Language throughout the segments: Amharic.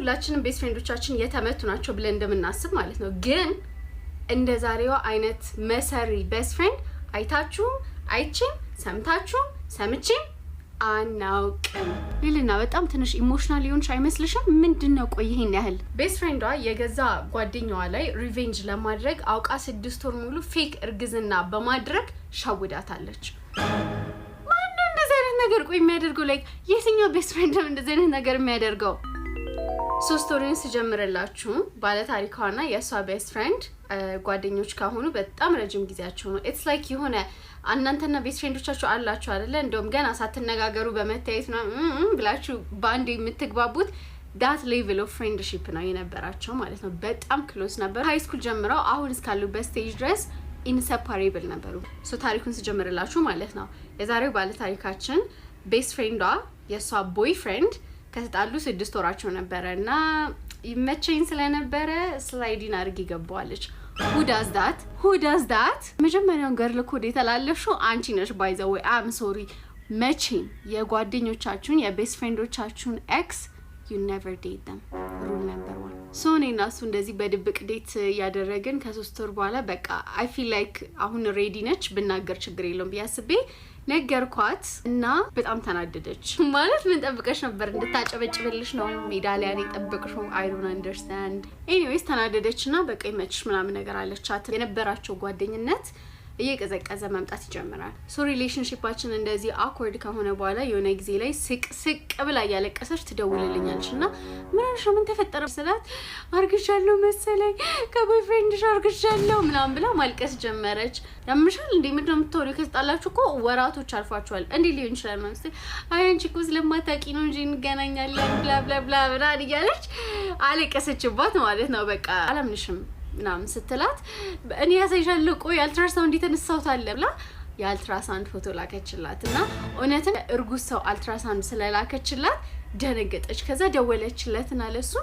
ሁላችንም ቤስት ፍሬንዶቻችን የተመቱ ናቸው ብለን እንደምናስብ ማለት ነው። ግን እንደ ዛሬዋ አይነት መሰሪ ቤስት ፍሬንድ አይታችሁም አይቼም ሰምታችሁም ሰምቼም አናውቅም። ሊልና በጣም ትንሽ ኢሞሽናል ሊሆንሽ አይመስልሽም? ምንድነው ቆይ ይሄን ያህል ቤስት ፍሬንዷ የገዛ ጓደኛዋ ላይ ሪቬንጅ ለማድረግ አውቃ 6 ወር ሙሉ ፌክ እርግዝና በማድረግ ሻውዳታለች። ማነው እንደዚህ አይነት ነገር ቆይ የሚያደርገው? ላይክ የትኛው ቤስት ፍሬንድ ነው እንደዚህ አይነት ነገር የሚያደርገው? ስቶሪን ስጀምርላችሁ ባለ ታሪካዋና የሷ ቤስት ፍሬንድ ጓደኞች ካሆኑ በጣም ረጅም ጊዜያቸው ነው። ኢትስ ላይክ የሆነ እናንተና ቤስት ፍሬንዶቻችሁ አላችሁ አይደለ? እንደውም ገና ሳትነጋገሩ በመታየት ነው ብላችሁ ባንድ የምትግባቡት ዳት ሌቭል ኦፍ ፍሬንድሺፕ ነው የነበራቸው ማለት ነው። በጣም ክሎዝ ነበር። ሃይ ስኩል ጀምረው አሁን እስካሉበት ስቴጅ ድረስ ኢንሰፓሬብል ነበሩ። ሶ ታሪኩን ስጀምርላችሁ ማለት ነው የዛሬው ባለ ታሪካችን ቤስት ፍሬንዷ የሷ ቦይ ፍሬንድ ከተጣሉ 6 ወራቸው ነበረ እና ይመቸኝ ስለነበረ ስላይዲን አድርጊ ገባዋለች። who does that መጀመሪያውን ገርል ኮድ የተላለፍሽው አንቺ ነሽ። ባይ ዘ ዌይ አም ሶሪ። መቼም የጓደኞቻችሁን የቤስት ፍሬንዶቻችሁን ኤክስ you never date them rule number 1 ሶ እኔና እሱ እንደዚህ በድብቅ ዴት ያደረግን ከ3 ወር በኋላ በቃ አይ ፊል ላይክ አሁን ሬዲ ነች ብናገር ችግር የለውም ቢያስቤ ነገርኳት እና በጣም ተናደደች። ማለት ምን ጠብቀሽ ነበር? እንድታጨበጭብልሽ ነው ሜዳሊያ ላይ ጠብቀሽው? I don't understand. anyways ተናደደችና በቃ ይመችሽ ምናምን ነገር አለቻት። የነበራቸው ጓደኝነት እየቀዘቀዘ መምጣት ይጀምራል። ሶ ሪሌሽንሺፓችን እንደዚህ አክወርድ ከሆነ በኋላ የሆነ ጊዜ ላይ ስቅ ብላ ያለቀሰች ትደውልልኛለችና ምን ተፈጠረ ስላት አርግሻለሁ መሰለኝ ከቦይ ፍሬንድሽ አርግሻለሁ ምናምን ብላ ማልቀስ ጀመረች። ያምሻል እንዴ ምንድነው የምትወሪው? ከተጣላችሁ እኮ ወራቶች አልፏቸዋል እንዴ ሊሆን ይችላል ማለት ነው። አይ አንቺ እኮ ስለማታውቂ ነው እንጂ እንገናኛለን ብላ ብላ ብላ ብላ እያለች አለቀሰችባት ማለት ነው። በቃ አላምንሽም ምናምን ስትላት እኔ ያሳይሻለሁ ቆይ አልትራሳውንድ የተነሳሁት አለ ብላ የአልትራሳውንድ ፎቶ ላከችላትና እውነትም እርጉዝ ሰው አልትራሳውንድ ስለላከችላት ደነገጠች። ከዛ ደወለችለትና ለሱ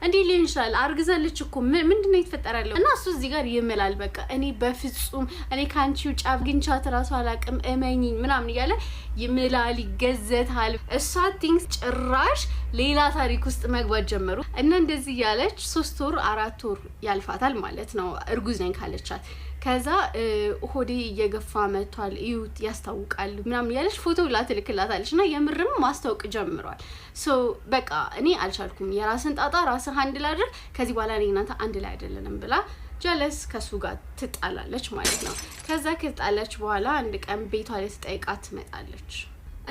እንዴ ሊሆን ይችላል አርግዛለች እኮ ምንድነው የተፈጠረው? እና እሱ እዚህ ጋር ይመላል። በቃ እኔ በፍጹም እኔ ካንቺው ጫፍ ግንቻት ራሱ አላቅም እመኚኝ ምናምን እያለ ይመላል ይገዘታል። እሷ ቲንክስ ጭራሽ ሌላ ታሪክ ውስጥ መግባት ጀመሩ እና እንደዚህ ያለች 3 ወር 4 ወር ያልፋታል ማለት ነው እርጉዝ ነኝ ካለቻት። ከዛ ሆዴ እየገፋ መጥቷል እዩት ያስታውቃል ምናምን ያለች ፎቶ ላትልክላታለችና የምርም ማስታወቅ ጀምሯል። ሶ በቃ እኔ አልቻልኩም የራስን ጣጣ ራስህ ሃንድል አድርግ ከዚህ በኋላ እኔ እናንተ አንድ ላይ አይደለንም ብላ ጀለስ ከሱ ጋር ትጣላለች ማለት ነው። ከዛ ከተጣላች በኋላ አንድ ቀን ቤቷ ልትጠይቃት ትመጣለች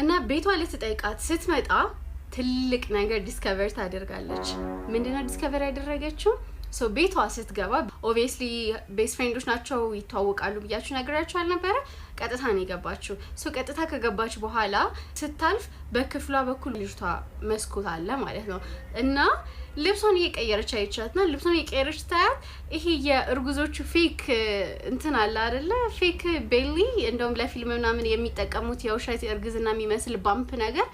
እና ቤቷ ልትጠይቃት ስትመጣ ትልቅ ነገር ዲስከቨር ታደርጋለች። ምንድነው ዲስከቨር ያደረገችው? ሶ ቤቷ ስትገባ ኦብቪየስሊ ቤስት ፍሬንዶች ናቸው ይተዋወቃሉ ብያችሁ ነገራችሁ አልነበረ? ቀጥታ ነው የገባችው። ሶ ቀጥታ ከገባች በኋላ ስታልፍ በክፍሏ በኩል ልጅቷ መስኮት አለ ማለት ነው እና ልብሷን እየቀየረች አይቻትና ልብሷን እየቀየረች ታያት። ይሄ የእርጉዞቹ ፌክ እንትን አለ አይደለ? ፌክ ቤሊ እንደውም ለፊልም ምናምን የሚጠቀሙት የውሸት እርግዝና የሚመስል ባምፕ ነገር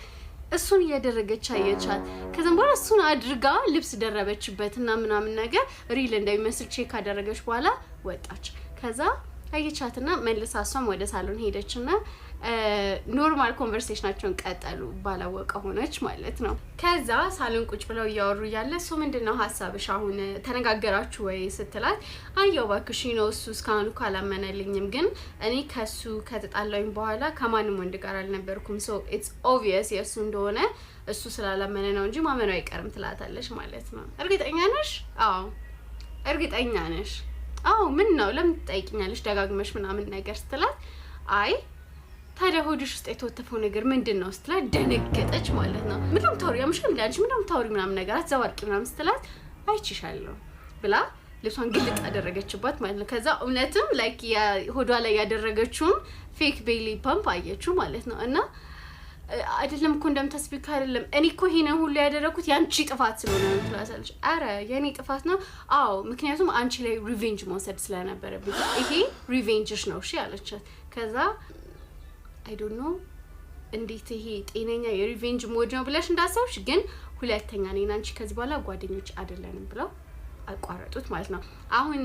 እሱን እያደረገች አየቻት። ከዛም በኋላ እሱን አድርጋ ልብስ ደረበችበትና ምናምን ነገር ሪል እንደሚመስል ቼክ አደረገች በኋላ ወጣች። ከዛ አየቻትና መልሳ እሷም ወደ ሳሎን ሄደችና ኖርማል ኮንቨርሴሽናቸውን ቀጠሉ። ባላወቀ ሆነች ማለት ነው። ከዛ ሳሎን ቁጭ ብለው እያወሩ ያለ እሱ ምንድነው ሐሳብሽ አሁን ተነጋገራችሁ ወይ ስትላት አየው ባክሽ ነው እሱ እስካሁን ካላመነልኝም ግን እኔ ከሱ ከተጣላኝ በኋላ ከማንም ወንድ ጋር አልነበርኩም ሶ ኢትስ ኦብቪየስ የሱ እንደሆነ እሱ ስላላመነ ነው እንጂ ማመኑ አይቀርም ትላታለች ማለት ነው። እርግጠኛ ነሽ? አዎ እርግጠኛ ነሽ? አዎ ምን ነው ለምን ትጠይቂኛለሽ ደጋግመሽ ምናምን ነገር ስትላት አይ ታዲያ ሆድሽ ውስጥ የተወተፈው ነገር ምንድነው ስትላት ደነገጠች ማለት ነው። ምንም ታውሪ ያምሽም ላንቺ ምንም ታውሪ ምናምን ነገር አትዘዋርቂ ምናምን ስትላት አይችሻለሁ ብላ ልብሷን ግልጥ አደረገችባት ማለት ነው። ከዛ እውነትም ላይክ የሆዷ ላይ ያደረገችውን ፌክ ቤሊ ፓምፕ አየችው ማለት ነው። እና አይደለም እኮ እንደምታስቢው አይደለም እኔ እኮ ይሄንን ሁሉ ያደረኩት ያንቺ ጥፋት ስለሆነ ነው ትላታለች። አረ የኔ ጥፋት ነው? አዎ ምክንያቱም አንቺ ላይ ሪቬንጅ መውሰድ ስለነበረብኝ ይሄ ሪቬንጅሽ ነው እሺ አለቻት። ከዛ I don't know እንዴት ይሄ ጤነኛ የሪቬንጅ ሞድ ነው ብለሽ እንዳሰብሽ ግን ሁለተኛ ነኝ አንቺ ከዚህ በኋላ ጓደኞች አይደለንም ብለው አቋረጡት ማለት ነው። አሁን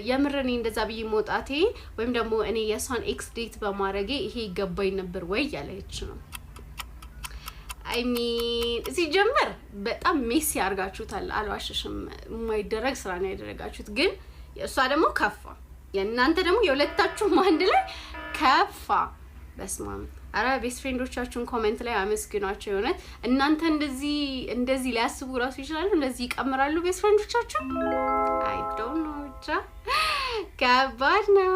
የምረኔ እንደዛ ብዬ መውጣቴ ወይም ደግሞ እኔ የሷን ኤክስ ዴት በማድረጌ ይሄ ይገባኝ ነበር ወይ ያለች ነው። አይ ሚን ሲጀምር በጣም ሜሲ አርጋችሁታል አልዋሽሽም የማይደረግ ስራ ነው ያደረጋችሁት ግን የእሷ ደግሞ ከፋ የእናንተ ደግሞ የሁለታችሁም አንድ ላይ ከፋ በስማም አራ ቤስት ፍሬንዶቻችሁን ኮሜንት ላይ አመስግኗቸው የሆነት እናንተ እንደዚህ ሊያስቡ ራሱ ይችላሉ እንደዚህ ይቀምራሉ ቤስት ፍሬንዶቻችሁ አይ ዶንት ኖ ከባድ ነው